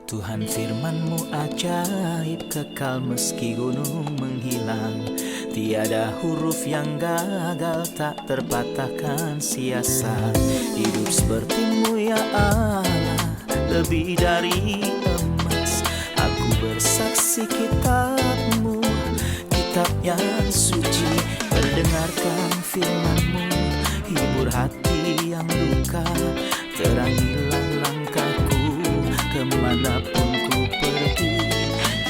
Tuhan firman-Mu ajaib, kekal meski gunung menghilang. Tiada huruf yang gagal, tak terpatahkan siasat. Hidup seperti-Mu ya Allah, lebih dari emas. Aku bersaksi kitab-Mu, kitab yang suci. Mendengarkan firman-Mu, hibur hati yang luka. Terangilah langkahku kemanapun ku pergi.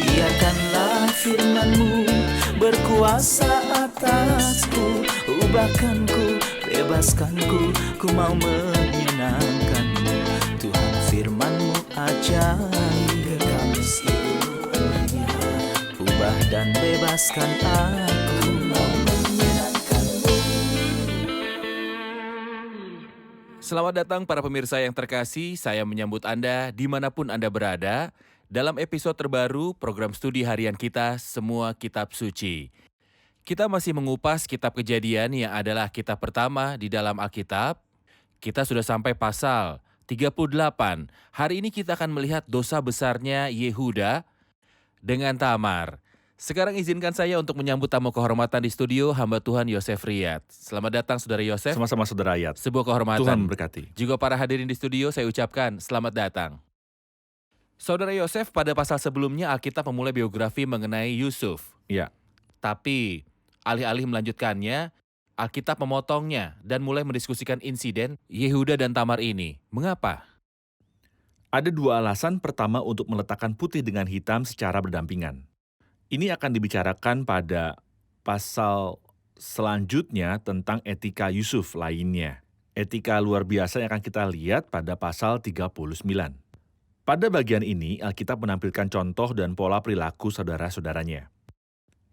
Biarkanlah firman-Mu berkuasa atasku. Ubahkanku, bebaskanku, ku mau menyenangkan-Mu. Tuhan firman-Mu ajaib, kekal meski gunung. Ubah dan bebaskan aku, mau menyenangkan-Mu. Selamat datang para pemirsa yang terkasih, saya menyambut Anda dimanapun Anda berada dalam episode terbaru program studi harian kita, Semua Kitab Suci. Kita masih mengupas kitab Kejadian yang adalah kitab pertama di dalam Alkitab. Kita sudah sampai pasal 38. Hari ini kita akan melihat dosa besarnya Yehuda dengan Tamar. Sekarang izinkan saya untuk menyambut tamu kehormatan di studio, hamba Tuhan Yosef Riyad. Selamat datang Saudara Yosef. Sama-sama Saudara Ayat. Sebuah kehormatan. Tuhan memberkati. Juga para hadirin di studio saya ucapkan selamat datang. Saudara Yosef, pada pasal sebelumnya Alkitab memulai biografi mengenai Yusuf. Iya. Tapi alih-alih melanjutkannya, Alkitab memotongnya dan mulai mendiskusikan insiden Yehuda dan Tamar ini. Mengapa? Ada dua alasan pertama untuk meletakkan putih dengan hitam secara berdampingan. Ini akan dibicarakan pada pasal selanjutnya tentang etika Yusuf lainnya. Etika luar biasa yang akan kita lihat pada pasal 39. Pada bagian ini, Alkitab menampilkan contoh dan pola perilaku saudara-saudaranya.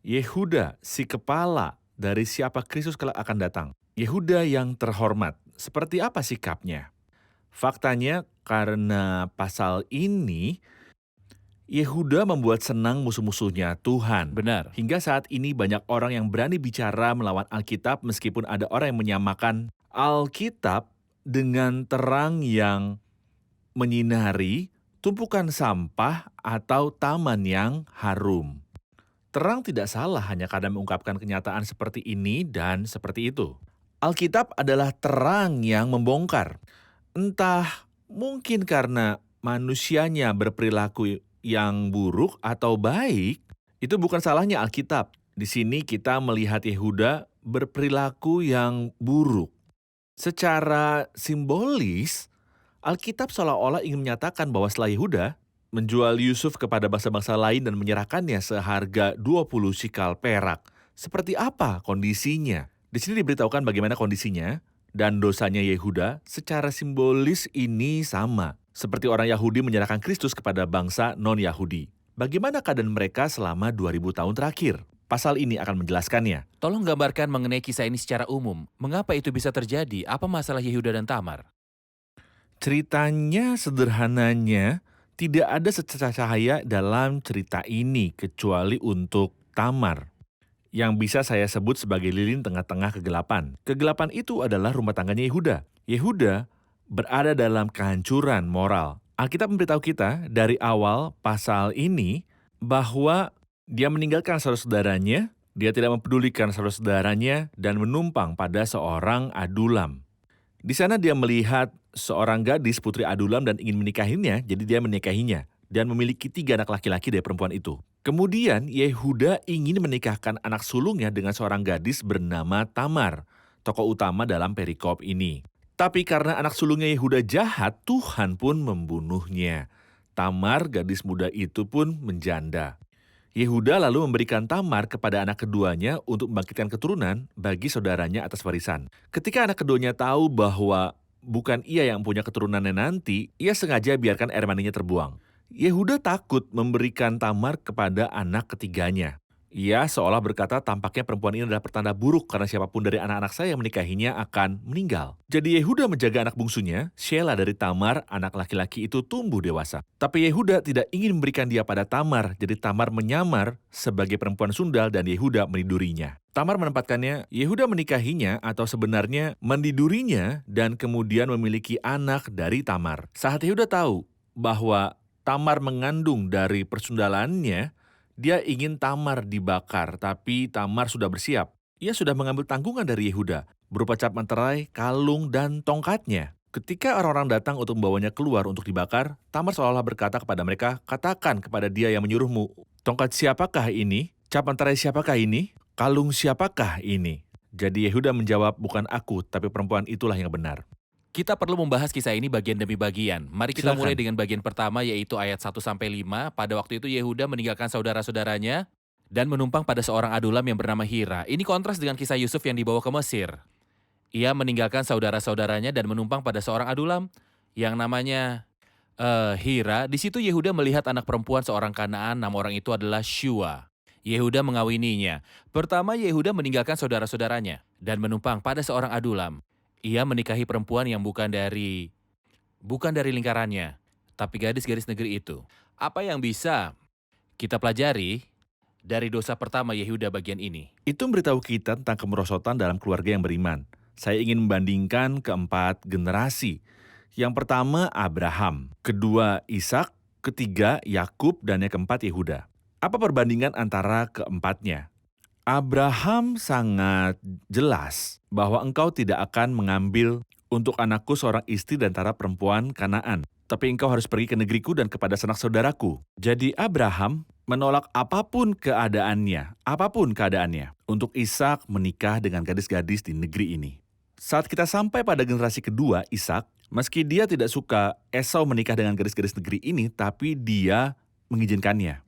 Yehuda, si kepala dari siapa Kristus kelak akan datang. Yehuda yang terhormat, seperti apa sikapnya? Faktanya, karena pasal ini, Yehuda membuat senang musuh-musuhnya Tuhan. Benar. Hingga saat ini banyak orang yang berani bicara melawan Alkitab meskipun ada orang yang menyamakan Alkitab dengan terang yang menyinari tumpukan sampah atau taman yang harum. Terang tidak salah hanya kadang mengungkapkan kenyataan seperti ini dan seperti itu. Alkitab adalah terang yang membongkar. Entah mungkin karena manusianya berperilaku yang buruk atau baik, itu bukan salahnya Alkitab. Di sini kita melihat Yehuda berperilaku yang buruk. Secara simbolis, Alkitab seolah-olah ingin menyatakan bahwa setelah Yehuda menjual Yusuf kepada bangsa-bangsa lain dan menyerahkannya seharga 20 sikal perak. Seperti apa kondisinya? Di sini diberitahukan bagaimana kondisinya dan dosanya Yehuda secara simbolis ini sama. Seperti orang Yahudi menyerahkan Kristus kepada bangsa non-Yahudi. Bagaimana keadaan mereka selama 2000 tahun terakhir? Pasal ini akan menjelaskannya. Tolong gambarkan mengenai kisah ini secara umum. Mengapa itu bisa terjadi? Apa masalah Yehuda dan Tamar? Ceritanya sederhananya, tidak ada secercah cahaya dalam cerita ini kecuali untuk Tamar, yang bisa saya sebut sebagai lilin tengah-tengah kegelapan. Kegelapan itu adalah rumah tangganya Yehuda. Yehuda berada dalam kehancuran moral. Alkitab memberitahu kita dari awal pasal ini bahwa dia meninggalkan saudara-saudaranya, dia tidak mempedulikan saudara-saudaranya, dan menumpang pada seorang Adulam. Di sana dia melihat seorang gadis putri Adulam dan ingin menikahinya, jadi dia menikahinya dan memiliki 3 anak laki-laki dari perempuan itu. Kemudian Yehuda ingin menikahkan anak sulungnya dengan seorang gadis bernama Tamar, tokoh utama dalam perikop ini. Tapi karena anak sulungnya Yehuda jahat, Tuhan pun membunuhnya. Tamar, gadis muda itu pun menjanda. Yehuda lalu memberikan Tamar kepada anak keduanya untuk membangkitkan keturunan bagi saudaranya atas warisan. Ketika anak keduanya tahu bahwa bukan ia yang punya keturunannya nanti, ia sengaja biarkan air maninya terbuang. Yehuda takut memberikan Tamar kepada anak ketiganya. Ia seolah berkata tampaknya perempuan ini adalah pertanda buruk karena siapapun dari anak-anak saya yang menikahinya akan meninggal. Jadi Yehuda menjaga anak bungsunya, Shelah dari Tamar, anak laki-laki itu tumbuh dewasa. Tapi Yehuda tidak ingin memberikan dia pada Tamar, jadi Tamar menyamar sebagai perempuan sundal dan Yehuda menidurinya. Tamar menempatkannya, Yehuda menikahinya atau sebenarnya mendidurinya dan kemudian memiliki anak dari Tamar. Saat Yehuda tahu bahwa Tamar mengandung dari persundalannya, dia ingin Tamar dibakar, tapi Tamar sudah bersiap. Ia sudah mengambil tanggungan dari Yehuda, berupa cap manterai, kalung, dan tongkatnya. Ketika orang-orang datang untuk membawanya keluar untuk dibakar, Tamar seolah-olah berkata kepada mereka, "Katakan kepada dia yang menyuruhmu, tongkat siapakah ini? Cap manterai siapakah ini? Kalung siapakah ini?" Jadi Yehuda menjawab, "Bukan aku, tapi perempuan itulah yang benar." Kita perlu membahas kisah ini bagian demi bagian. Mari kita Silakan. mulai dengan bagian pertama, yaitu ayat 1-5. Pada waktu itu Yehuda meninggalkan saudara-saudaranya dan menumpang pada seorang adulam yang bernama Hira. Ini kontras dengan kisah Yusuf yang dibawa ke Mesir. Ia meninggalkan saudara-saudaranya dan menumpang pada seorang adulam yang namanya Hira. Di situ Yehuda melihat anak perempuan seorang Kanaan, nama orang itu adalah Shua. Yehuda mengawininya. Pertama Yehuda meninggalkan saudara-saudaranya dan menumpang pada seorang adulam. Ia menikahi perempuan yang bukan dari lingkarannya, tapi gadis-gadis negeri itu. Apa yang bisa kita pelajari dari dosa pertama Yehuda bagian ini? Itu memberitahu kita tentang kemerosotan dalam keluarga yang beriman. Saya ingin membandingkan keempat generasi. Yang pertama Abraham, kedua Ishak, ketiga Yakub, dan yang keempat Yehuda. Apa perbandingan antara keempatnya? Abraham sangat jelas bahwa engkau tidak akan mengambil untuk anakku seorang istri dan antara perempuan Kanaan, tapi engkau harus pergi ke negeriku dan kepada sanak saudaraku. Jadi Abraham menolak apapun keadaannya untuk Ishak menikah dengan gadis-gadis di negeri ini. Saat kita sampai pada generasi kedua Ishak, meski dia tidak suka Esau menikah dengan gadis-gadis negeri ini, tapi dia mengizinkannya.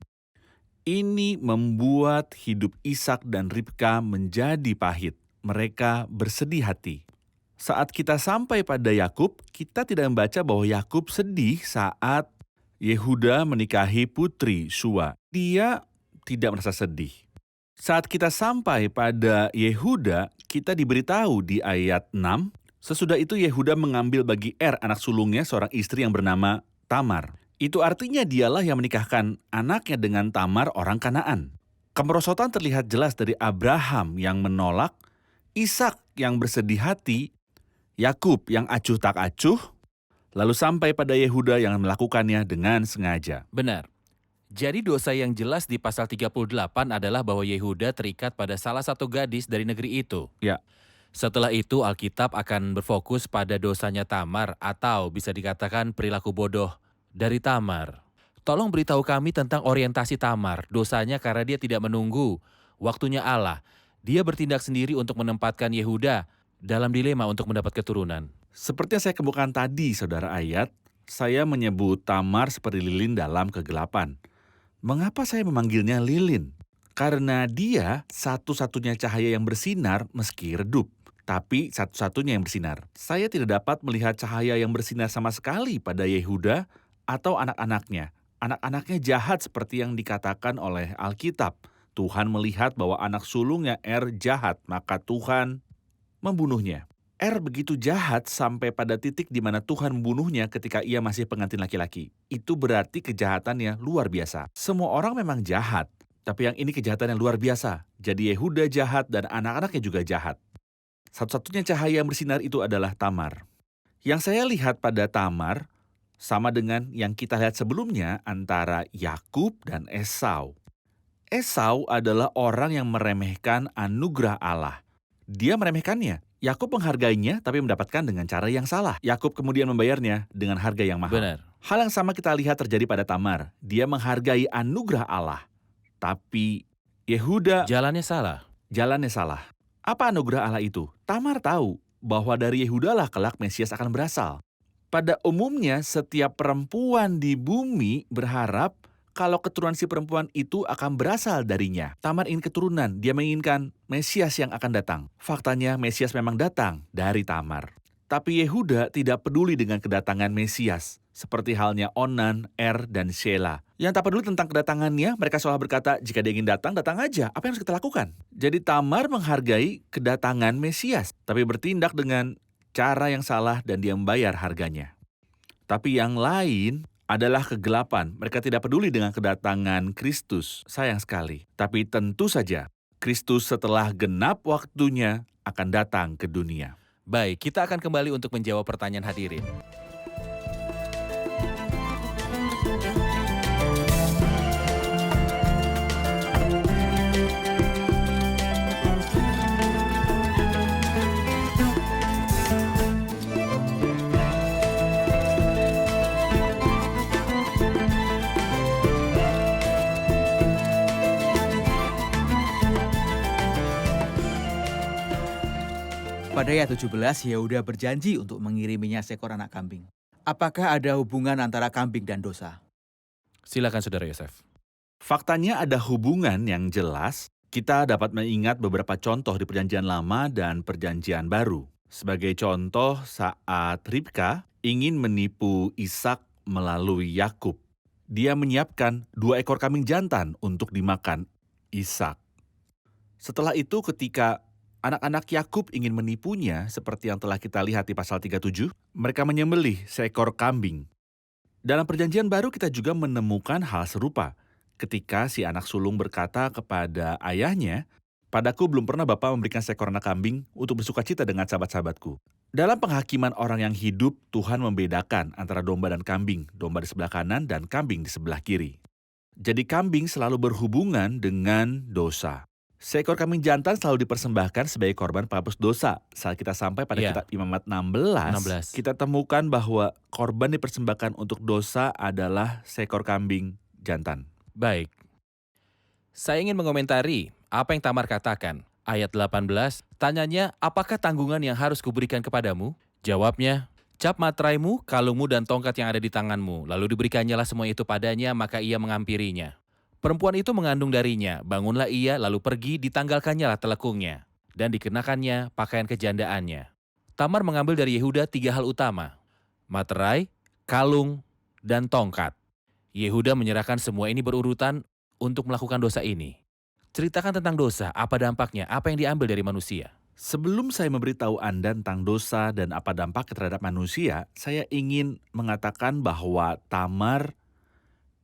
Ini membuat hidup Ishak dan Ribka menjadi pahit. Mereka bersedih hati. Saat kita sampai pada Yakub, kita tidak membaca bahwa Yakub sedih saat Yehuda menikahi putri Shua. Dia tidak merasa sedih. Saat kita sampai pada Yehuda, kita diberitahu di ayat 6, sesudah itu Yehuda mengambil bagi anak sulungnya seorang istri yang bernama Tamar. Itu artinya dialah yang menikahkan anaknya dengan Tamar orang Kanaan. Kemerosotan terlihat jelas dari Abraham yang menolak, Ishak yang bersedih hati, Yakub yang acuh tak acuh, lalu sampai pada Yehuda yang melakukannya dengan sengaja. Benar. Jadi dosa yang jelas di pasal 38 adalah bahwa Yehuda terikat pada salah satu gadis dari negeri itu. Ya. Setelah itu Alkitab akan berfokus pada dosanya Tamar atau bisa dikatakan perilaku bodoh dari Tamar. Tolong beritahu kami tentang orientasi Tamar. Dosanya karena dia tidak menunggu waktunya Allah. Dia bertindak sendiri untuk menempatkan Yehuda dalam dilema untuk mendapat keturunan. Seperti yang saya kemukakan tadi, saudara ayat, saya menyebut Tamar seperti lilin dalam kegelapan. Mengapa saya memanggilnya lilin? Karena dia satu-satunya cahaya yang bersinar meski redup. Tapi satu-satunya yang bersinar. Saya tidak dapat melihat cahaya yang bersinar sama sekali pada Yehuda atau anak-anaknya. Anak-anaknya jahat seperti yang dikatakan oleh Alkitab. Tuhan melihat bahwa anak sulungnya jahat, maka Tuhan membunuhnya. Begitu jahat sampai pada titik di mana Tuhan membunuhnya ketika ia masih pengantin laki-laki. Itu berarti kejahatannya luar biasa. Semua orang memang jahat, tapi yang ini kejahatan yang luar biasa. Jadi Yehuda jahat dan anak-anaknya juga jahat. Satu-satunya cahaya yang bersinar itu adalah Tamar. Yang saya lihat pada Tamar sama dengan yang kita lihat sebelumnya antara Yakub dan Esau. Esau adalah orang yang meremehkan anugerah Allah. Dia meremehkannya. Yakub menghargainya tapi mendapatkan dengan cara yang salah. Yakub kemudian membayarnya dengan harga yang mahal. Benar. Hal yang sama kita lihat terjadi pada Tamar. Dia menghargai anugerah Allah. Tapi Yehuda Jalannya salah. jalannya salah. Apa anugerah Allah itu? Tamar tahu bahwa dari Yehuda lah kelak Mesias akan berasal. Pada umumnya setiap perempuan di bumi berharap kalau keturunan si perempuan itu akan berasal darinya. Tamar ingin keturunan, dia menginginkan Mesias yang akan datang. Faktanya Mesias memang datang dari Tamar. Tapi Yehuda tidak peduli dengan kedatangan Mesias. Seperti halnya Onan, dan Shela. Yang tak peduli tentang kedatangannya, mereka seolah berkata, jika dia ingin datang, datang aja. Apa yang harus kita lakukan? Jadi Tamar menghargai kedatangan Mesias, tapi bertindak dengan cara yang salah dan dia membayar harganya. Tapi yang lain adalah kegelapan. Mereka tidak peduli dengan kedatangan Kristus. Sayang sekali. Tapi tentu saja, Kristus setelah genap waktunya akan datang ke dunia. Baik, kita akan kembali untuk menjawab pertanyaan hadirin. Pada ayat 17, Yehuda berjanji untuk mengiriminya seekor anak kambing. Apakah ada hubungan antara kambing dan dosa? Silakan Saudara Yosef. Faktanya ada hubungan yang jelas. Kita dapat mengingat beberapa contoh di Perjanjian Lama dan Perjanjian Baru. Sebagai contoh, saat Ribka ingin menipu Ishak melalui Yakub, dia menyiapkan 2 ekor kambing jantan untuk dimakan Ishak. Setelah itu ketika anak-anak Yakub ingin menipunya, seperti yang telah kita lihat di pasal 37, mereka menyembelih seekor kambing. Dalam Perjanjian Baru kita juga menemukan hal serupa. Ketika si anak sulung berkata kepada ayahnya, "Padaku belum pernah Bapa memberikan seekor anak kambing untuk bersukacita dengan sahabat-sahabatku." Dalam penghakiman orang yang hidup, Tuhan membedakan antara domba dan kambing, domba di sebelah kanan dan kambing di sebelah kiri. Jadi kambing selalu berhubungan dengan dosa. Seekor kambing jantan selalu dipersembahkan sebagai korban penghapus dosa. Saat kita sampai pada Iya. kitab Imamat 16, kita temukan bahwa korban dipersembahkan untuk dosa adalah seekor kambing jantan. Baik. Saya ingin mengomentari apa yang Tamar katakan. Ayat 18, tanyanya, apakah tanggungan yang harus kuberikan kepadamu? Jawabnya, cap materaimu, kalungmu, dan tongkat yang ada di tanganmu. Lalu diberikannya semua itu padanya, maka ia mengampirinya. Perempuan itu mengandung darinya, bangunlah ia, lalu pergi, ditanggalkannya telekungnya, dan dikenakannya pakaian kejandaannya. Tamar mengambil dari Yehuda 3 hal utama, materai, kalung, dan tongkat. Yehuda menyerahkan semua ini berurutan untuk melakukan dosa ini. Ceritakan tentang dosa, apa dampaknya, apa yang diambil dari manusia. Sebelum saya memberitahu Anda tentang dosa dan apa dampaknya terhadap manusia, saya ingin mengatakan bahwa Tamar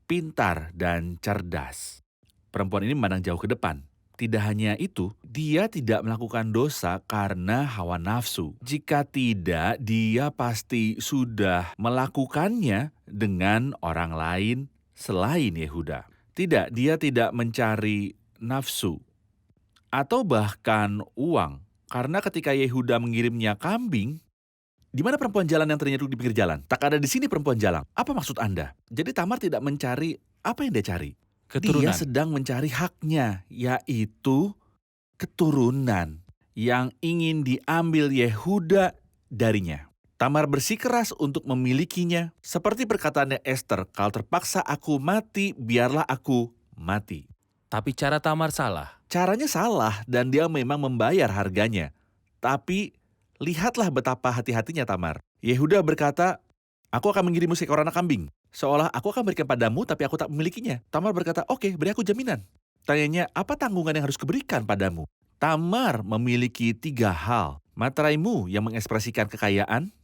pintar dan cerdas. Perempuan ini memandang jauh ke depan. Tidak hanya itu, dia tidak melakukan dosa karena hawa nafsu. Jika tidak, dia pasti sudah melakukannya dengan orang lain selain Yehuda. Tidak, dia tidak mencari nafsu atau bahkan uang. Karena ketika Yehuda mengirimnya kambing, di mana perempuan jalan yang ternyata di pinggir jalan? Tak ada di sini perempuan jalan. Apa maksud Anda? Jadi Tamar tidak mencari apa yang dia cari. Keturunan. Dia sedang mencari haknya, yaitu keturunan yang ingin diambil Yehuda darinya. Tamar bersikeras untuk memilikinya, seperti perkataannya Esther, "Kalau terpaksa aku mati, biarlah aku mati." Tapi cara Tamar salah. Caranya salah dan dia memang membayar harganya. Tapi lihatlah betapa hati-hatinya Tamar. Yehuda berkata, "Aku akan mengirimu seekor anak kambing. Seolah aku akan berikan padamu tapi aku tak memilikinya." Tamar berkata, "Oke, beri aku jaminan." Tanyanya, "Apa tanggungan yang harus kuberikan padamu?" Tamar memiliki 3 hal. Materaimu yang mengekspresikan kekayaan,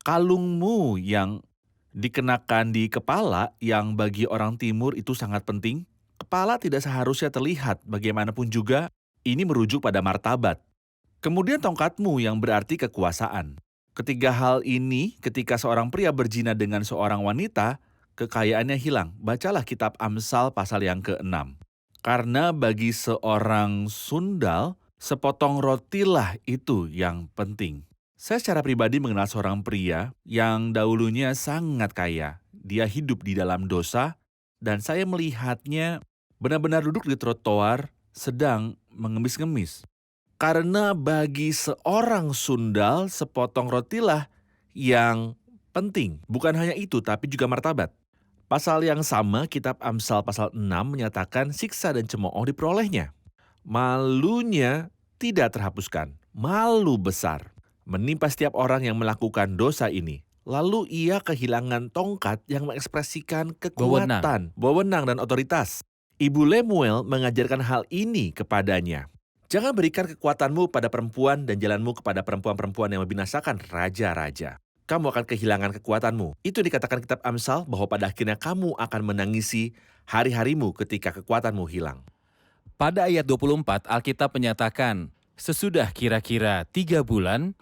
kalungmu yang dikenakan di kepala yang bagi orang timur itu sangat penting. Kepala tidak seharusnya terlihat, bagaimanapun juga ini merujuk pada martabat. Kemudian tongkatmu yang berarti kekuasaan. Ketiga hal ini ketika seorang pria berzina dengan seorang wanita, kekayaannya hilang. Bacalah kitab Amsal pasal yang ke-6. Karena bagi seorang sundal, sepotong rotilah itu yang penting. Saya secara pribadi mengenal seorang pria yang dahulunya sangat kaya. Dia hidup di dalam dosa dan saya melihatnya benar-benar duduk di trotoar sedang mengemis-ngemis. Karena bagi seorang sundal, sepotong rotilah yang penting. Bukan hanya itu, tapi juga martabat. Pasal yang sama, kitab Amsal pasal 6 menyatakan siksa dan cemooh diperolehnya. Malunya tidak terhapuskan. Malu besar menimpa setiap orang yang melakukan dosa ini. Lalu ia kehilangan tongkat yang mengekspresikan kekuatan, wewenang dan otoritas. Ibu Lemuel mengajarkan hal ini kepadanya. Jangan berikan kekuatanmu pada perempuan dan jalanmu kepada perempuan-perempuan yang membinasakan raja-raja. Kamu akan kehilangan kekuatanmu. Itu dikatakan kitab Amsal bahwa pada akhirnya kamu akan menangisi hari-harimu ketika kekuatanmu hilang. Pada ayat 24, Alkitab menyatakan, sesudah kira-kira 3 bulan,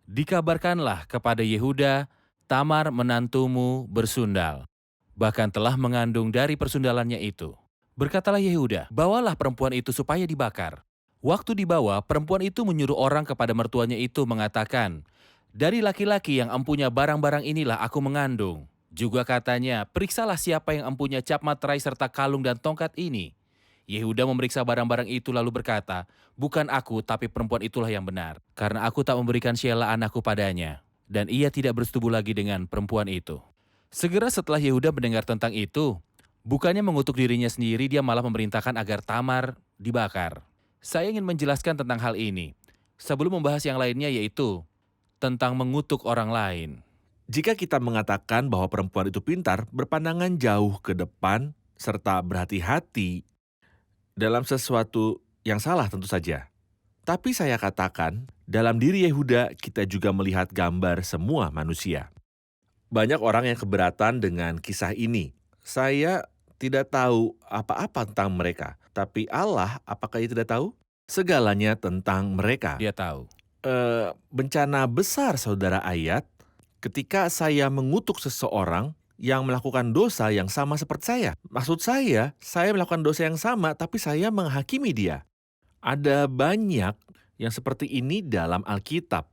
dikabarkanlah kepada Yehuda, Tamar menantumu bersundal, bahkan telah mengandung dari persundalannya itu. Berkatalah Yehuda, bawalah perempuan itu supaya dibakar. Waktu dibawa, perempuan itu menyuruh orang kepada mertuanya itu mengatakan, dari laki-laki yang empunya barang-barang inilah aku mengandung. Juga katanya, periksalah siapa yang empunya cap materai serta kalung dan tongkat ini. Yehuda memeriksa barang-barang itu lalu berkata, "Bukan aku, tapi perempuan itulah yang benar, karena aku tak memberikan Shelah anakku padanya." Dan ia tidak bersetubuh lagi dengan perempuan itu. Segera setelah Yehuda mendengar tentang itu, bukannya mengutuk dirinya sendiri, dia malah memerintahkan agar Tamar dibakar. Saya ingin menjelaskan tentang hal ini, sebelum membahas yang lainnya, yaitu tentang mengutuk orang lain. Jika kita mengatakan bahwa perempuan itu pintar, berpandangan jauh ke depan, serta berhati-hati dalam sesuatu yang salah tentu saja. Tapi saya katakan, dalam diri Yehuda kita juga melihat gambar semua manusia. Banyak orang yang keberatan dengan kisah ini. Saya tidak tahu apa-apa tentang mereka. Tapi Allah, apakah ia tidak tahu? Segalanya tentang mereka. Dia tahu. Bencana besar, saudara Ayat, ketika saya mengutuk seseorang yang melakukan dosa yang sama seperti saya. Maksud saya melakukan dosa yang sama, tapi saya menghakimi dia. Ada banyak yang seperti ini dalam Alkitab.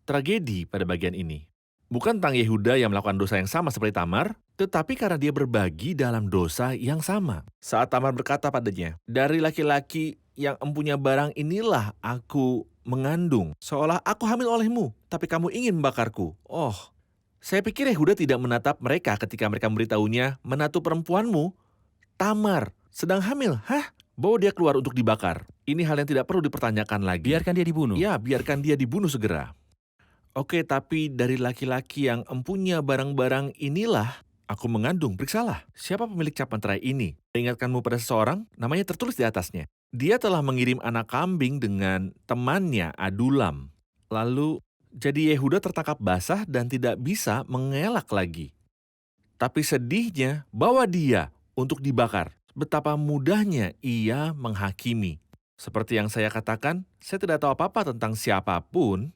Tragedi pada bagian ini. Bukan tentang Yehuda yang melakukan dosa yang sama seperti Tamar, tetapi karena dia berbagi dalam dosa yang sama. Saat Tamar berkata padanya, "Dari laki-laki yang empunya barang inilah aku mengandung, seolah aku hamil olehmu, tapi kamu ingin membakarku." Saya pikir Yehuda tidak menatap mereka ketika mereka memberitahunya, "Menantu perempuanmu, Tamar, sedang hamil." Bawa dia keluar untuk dibakar. Ini hal yang tidak perlu dipertanyakan lagi. Biarkan dia dibunuh. Ya, biarkan dia dibunuh segera. Oke, tapi dari laki-laki yang empunya barang-barang inilah aku mengandung, periksalah. Siapa pemilik cap materai ini? Ingatkanmu pada seseorang, namanya tertulis di atasnya. Dia telah mengirim anak kambing dengan temannya Adulam. Lalu, jadi Yehuda tertangkap basah dan tidak bisa mengelak lagi. Tapi sedihnya, bawa dia untuk dibakar. Betapa mudahnya ia menghakimi. Seperti yang saya katakan, saya tidak tahu apa-apa tentang siapapun,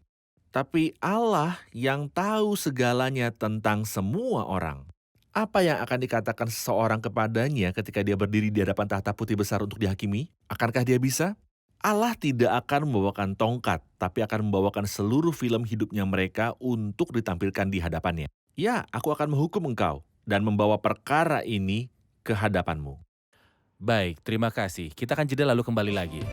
tapi Allah yang tahu segalanya tentang semua orang. Apa yang akan dikatakan seseorang kepadanya ketika dia berdiri di hadapan tahta putih besar untuk dihakimi? Akankah dia bisa? Allah tidak akan membawakan tongkat, tapi akan membawakan seluruh film hidupnya mereka untuk ditampilkan di hadapannya. Ya, aku akan menghukum engkau dan membawa perkara ini ke hadapanmu. Baik, terima kasih. Kita akan jeda lalu kembali lagi.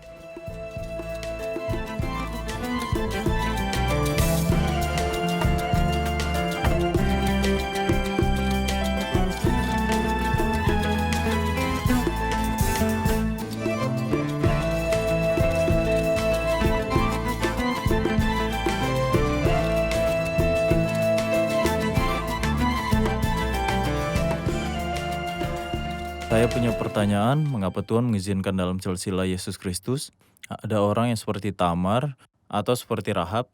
Saya punya pertanyaan, mengapa Tuhan mengizinkan dalam silsilah Yesus Kristus ada orang yang seperti Tamar atau seperti Rahab?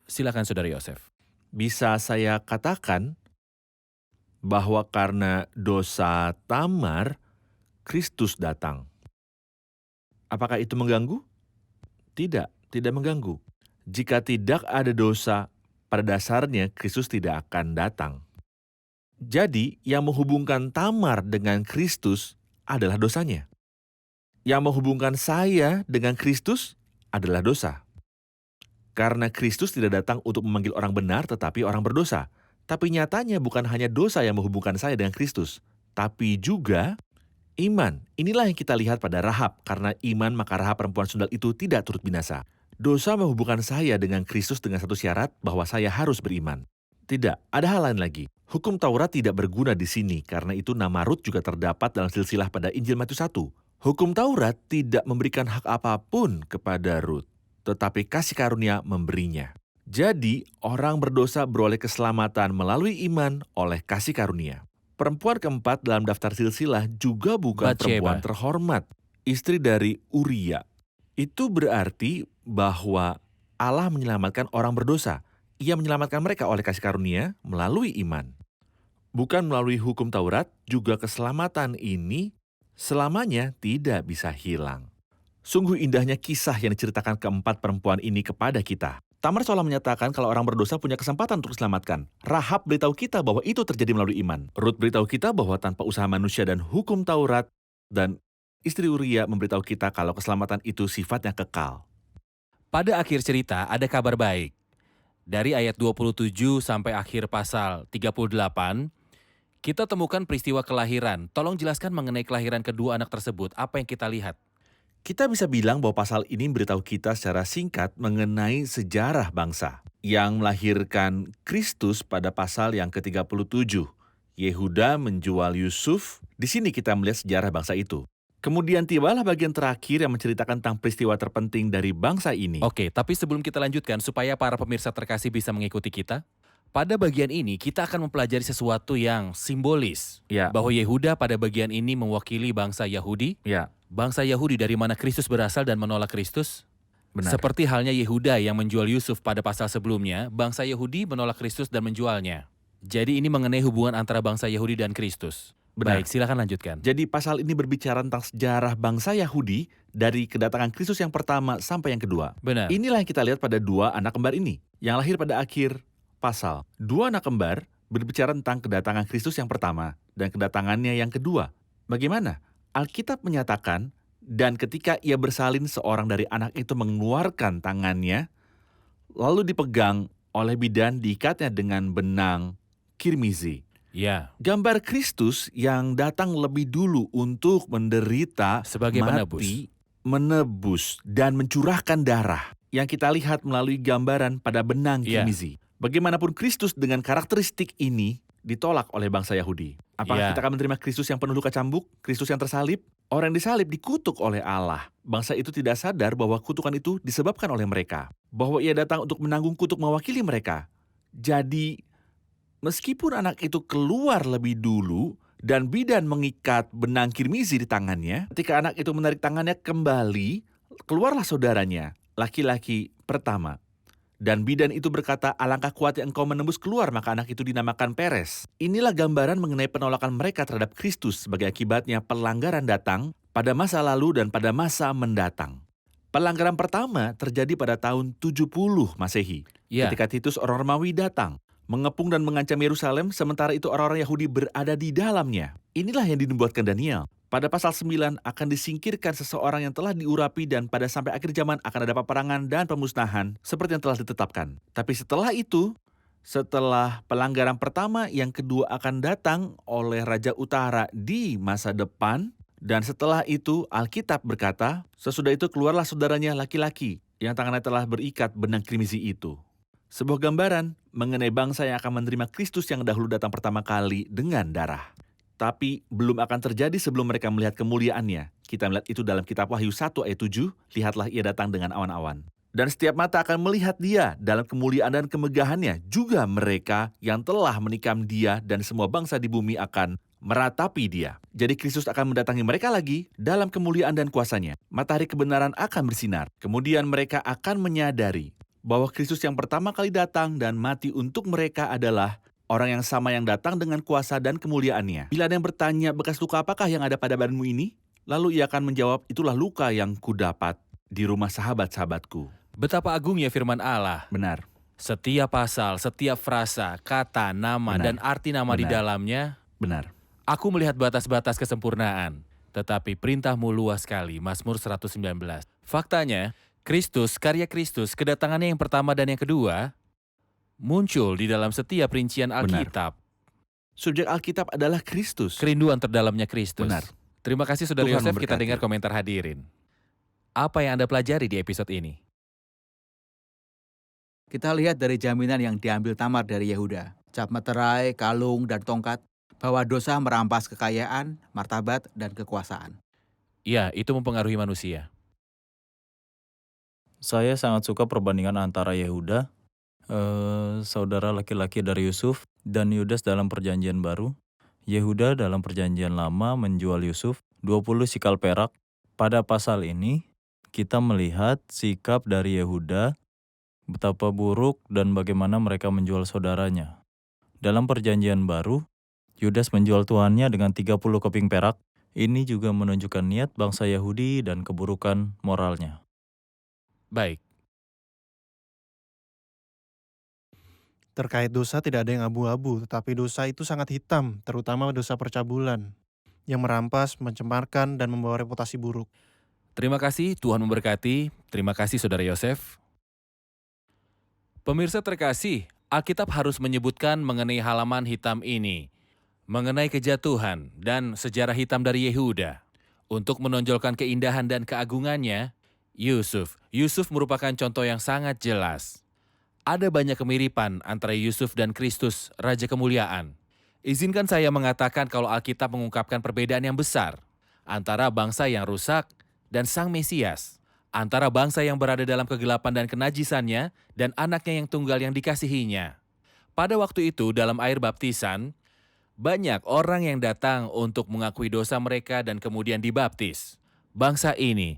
Silakan Saudara Yosef. Bisa saya katakan bahwa karena dosa Tamar, Kristus datang. Apakah itu mengganggu? Tidak mengganggu. Jika tidak ada dosa, pada dasarnya Kristus tidak akan datang. Jadi, yang menghubungkan Tamar dengan Kristus adalah dosanya. Yang menghubungkan saya dengan Kristus adalah dosa. Karena Kristus tidak datang untuk memanggil orang benar tetapi orang berdosa. Tapi nyatanya bukan hanya dosa yang menghubungkan saya dengan Kristus, tapi juga iman. Inilah yang kita lihat pada Rahab. Karena iman maka Rahab perempuan sundal itu tidak turut binasa. Dosa menghubungkan saya dengan Kristus dengan satu syarat bahwa saya harus beriman. Tidak, ada hal lain lagi. Hukum Taurat tidak berguna di sini, karena itu nama Rut juga terdapat dalam silsilah pada Injil Matius 1. Hukum Taurat tidak memberikan hak apapun kepada Rut, tetapi kasih karunia memberinya. Jadi, orang berdosa beroleh keselamatan melalui iman oleh kasih karunia. Perempuan keempat dalam daftar silsilah juga bukan Batsheba. perempuan terhormat, istri dari Uria. Itu berarti bahwa Allah menyelamatkan orang berdosa. Ia menyelamatkan mereka oleh kasih karunia melalui iman. Bukan melalui hukum Taurat, juga keselamatan ini selamanya tidak bisa hilang. Sungguh indahnya kisah yang diceritakan keempat perempuan ini kepada kita. Tamar seolah menyatakan kalau orang berdosa punya kesempatan untuk diselamatkan. Rahab beritahu kita bahwa itu terjadi melalui iman. Rut beritahu kita bahwa tanpa usaha manusia dan hukum Taurat, dan istri Uria memberitahu kita kalau keselamatan itu sifatnya kekal. Pada akhir cerita ada kabar baik. Dari ayat 27 sampai akhir pasal 38, Kita temukan peristiwa kelahiran. Tolong jelaskan mengenai kelahiran kedua anak tersebut. Apa yang kita lihat? Kita bisa bilang bahwa pasal ini memberitahu kita secara singkat mengenai sejarah bangsa yang melahirkan Kristus pada pasal yang ke-37. Yehuda menjual Yusuf. Di sini kita melihat sejarah bangsa itu. Kemudian tibalah bagian terakhir yang menceritakan tentang peristiwa terpenting dari bangsa ini. Oke, tapi sebelum kita lanjutkan, supaya para pemirsa terkasih bisa mengikuti kita, pada bagian ini kita akan mempelajari sesuatu yang simbolis. Ya, Bahwa Yehuda pada bagian ini mewakili bangsa Yahudi. ya, Bangsa Yahudi dari mana Kristus berasal dan menolak Kristus. benar. Seperti halnya Yehuda yang menjual Yusuf pada pasal sebelumnya, bangsa Yahudi menolak Kristus dan menjualnya. Jadi ini mengenai hubungan antara bangsa Yahudi dan Kristus. Benar. Baik, silakan lanjutkan. Jadi pasal ini berbicara tentang sejarah bangsa Yahudi dari kedatangan Kristus yang pertama sampai yang kedua. Benar. Inilah yang kita lihat pada dua anak kembar ini, yang lahir pada akhir pasal. Dua anak kembar berbicara tentang kedatangan Kristus yang pertama dan kedatangannya yang kedua. Bagaimana? Alkitab menyatakan, dan ketika ia bersalin, seorang dari anak itu mengeluarkan tangannya, lalu dipegang oleh bidan, diikatnya dengan benang kirmizi. Ya, Gambar Kristus yang datang lebih dulu untuk menderita, sebagai mati, menebus, dan mencurahkan darah yang kita lihat melalui gambaran pada benang Iya. kirmizi. Bagaimanapun Kristus dengan karakteristik ini ditolak oleh bangsa Yahudi. Apakah Iya. kita akan menerima Kristus yang penuh luka cambuk? Kristus yang tersalib? Orang yang disalib dikutuk oleh Allah. Bangsa itu tidak sadar bahwa kutukan itu disebabkan oleh mereka. Bahwa ia datang untuk menanggung kutuk mewakili mereka. Jadi, meskipun anak itu keluar lebih dulu dan bidan mengikat benang kirmizi di tangannya, ketika anak itu menarik tangannya kembali, keluarlah saudaranya, laki-laki pertama. Dan bidan itu berkata, alangkah kuatnya engkau menembus keluar, maka anak itu dinamakan Peres. Inilah gambaran mengenai penolakan mereka terhadap Kristus sebagai akibatnya pelanggaran datang pada masa lalu dan pada masa mendatang. Pelanggaran pertama terjadi pada tahun 70 Masehi. ya. Ketika Titus orang Romawi datang, mengepung dan mengancam Yerusalem, sementara itu orang-orang Yahudi berada di dalamnya. Inilah yang dinubuatkan Daniel. Pada pasal 9 akan disingkirkan seseorang yang telah diurapi dan pada sampai akhir zaman akan ada peperangan dan pemusnahan seperti yang telah ditetapkan. Tapi setelah itu, setelah pelanggaran pertama, yang kedua akan datang oleh Raja Utara di masa depan. Dan setelah itu Alkitab berkata, sesudah itu keluarlah saudaranya laki-laki yang tangannya telah berikat benang kirmizi itu. Sebuah gambaran mengenai bangsa yang akan menerima Kristus yang dahulu datang pertama kali dengan darah. Tapi belum akan terjadi sebelum mereka melihat kemuliaannya. Kita melihat itu dalam kitab Wahyu 1 ayat 7, lihatlah ia datang dengan awan-awan. Dan setiap mata akan melihat dia dalam kemuliaan dan kemegahannya. Juga mereka yang telah menikam dia dan semua bangsa di bumi akan meratapi dia. Jadi Kristus akan mendatangi mereka lagi dalam kemuliaan dan kuasanya. Matahari kebenaran akan bersinar. Kemudian mereka akan menyadari bahwa Kristus yang pertama kali datang dan mati untuk mereka adalah orang yang sama yang datang dengan kuasa dan kemuliaannya. Bila ada yang bertanya, bekas luka apakah yang ada pada badanmu ini? Lalu ia akan menjawab, itulah luka yang kudapat di rumah sahabat-sahabatku. Betapa agungnya firman Allah. Benar. Setiap pasal, setiap frasa, kata, nama, Benar. dan arti nama di Benar. dalamnya, Benar. aku melihat batas-batas kesempurnaan. Tetapi perintahmu luas sekali, Mazmur 119. Faktanya, Kristus, karya Kristus, kedatangannya yang pertama dan yang kedua, muncul di dalam setiap rincian Alkitab. Subjek Alkitab adalah Kristus. Kerinduan terdalamnya Kristus. Benar. Terima kasih Saudara Tuhan Yosef, kita memberkati. dengar komentar hadirin. Apa yang Anda pelajari di episode ini? Kita lihat dari jaminan yang diambil Tamar dari Yehuda. Cap meterai, kalung, dan tongkat, bahwa dosa merampas kekayaan, martabat, dan kekuasaan. Ya, itu mempengaruhi manusia. Saya sangat suka perbandingan antara Yehuda, saudara laki-laki dari Yusuf, dan Yudas dalam perjanjian baru. Yehuda dalam perjanjian lama menjual Yusuf 20 sikal perak. Pada pasal ini, kita melihat sikap dari Yehuda, betapa buruk dan bagaimana mereka menjual saudaranya. Dalam perjanjian baru, Yudas menjual tuannya dengan 30 keping perak. Ini juga menunjukkan niat bangsa Yahudi dan keburukan moralnya. Baik, Terkait dosa tidak ada yang abu-abu, tetapi dosa itu sangat hitam, terutama dosa percabulan, yang merampas, mencemarkan, dan membawa reputasi buruk. terima kasih, Tuhan memberkati. Terima kasih Saudara Yosef. Pemirsa terkasih, Alkitab harus menyebutkan mengenai halaman hitam ini. mengenai kejatuhan dan sejarah hitam dari Yehuda. Untuk menonjolkan keindahan dan keagungannya, Yusuf merupakan contoh yang sangat jelas. Ada banyak kemiripan antara Yusuf dan Kristus, Raja Kemuliaan. Izinkan saya mengatakan kalau Alkitab mengungkapkan perbedaan yang besar antara bangsa yang rusak dan Sang Mesias, antara bangsa yang berada dalam kegelapan dan kenajisannya dan anaknya yang tunggal yang dikasihinya. Pada waktu itu dalam air baptisan, banyak orang yang datang untuk mengakui dosa mereka dan kemudian dibaptis. Bangsa ini,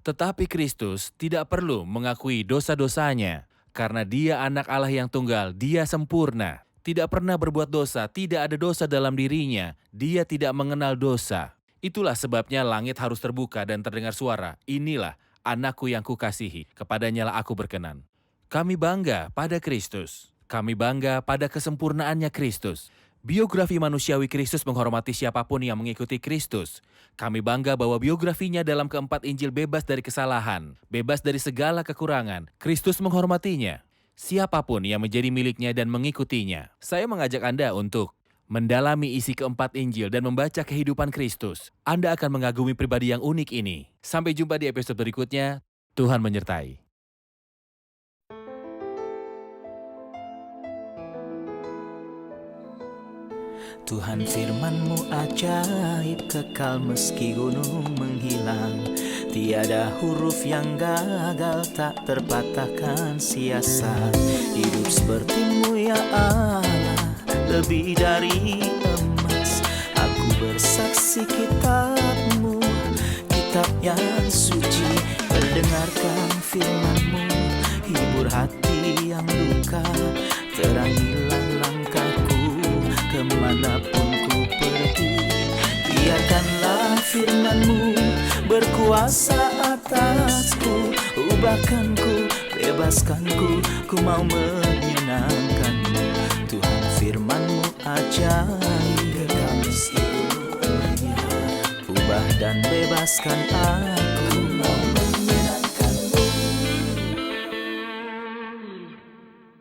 tetapi Kristus tidak perlu mengakui dosa-dosanya. Karena dia anak Allah yang tunggal, dia sempurna, tidak pernah berbuat dosa, tidak ada dosa dalam dirinya, dia tidak mengenal dosa. Itulah sebabnya langit harus terbuka dan terdengar suara, inilah anakku yang kukasihi, kepadanya lah aku berkenan. Kami bangga pada Kristus, kami bangga pada kesempurnaannya Kristus. Biografi manusiawi Kristus menghormati siapapun yang mengikuti Kristus. Kami bangga bahwa biografinya dalam keempat Injil bebas dari kesalahan, bebas dari segala kekurangan. Kristus menghormatinya. Siapapun yang menjadi miliknya dan mengikutinya. Saya mengajak Anda untuk mendalami isi keempat Injil dan membaca kehidupan Kristus. Anda akan mengagumi pribadi yang unik ini. Sampai jumpa di episode berikutnya. Tuhan menyertai. Tuhan firman-Mu ajaib, kekal meski gunung menghilang. Tiada huruf yang gagal, tak terpatahkan siasat. Hidup seperti-Mu ya Allah, lebih dari emas. Aku bersaksi kitab-Mu, kitab yang suci. Mendengarkan firman-Mu, hibur hati yang luka. Terangilah langkahku kemanapun ku pergi. Biarkanlah firman-Mu berkuasa atasku. Ubahkanku, bebaskanku, ku mau menyenangkan-Mu. Tuhan firman-Mu ajaib, kekal meski gunung. Ubah dan bebaskan aku.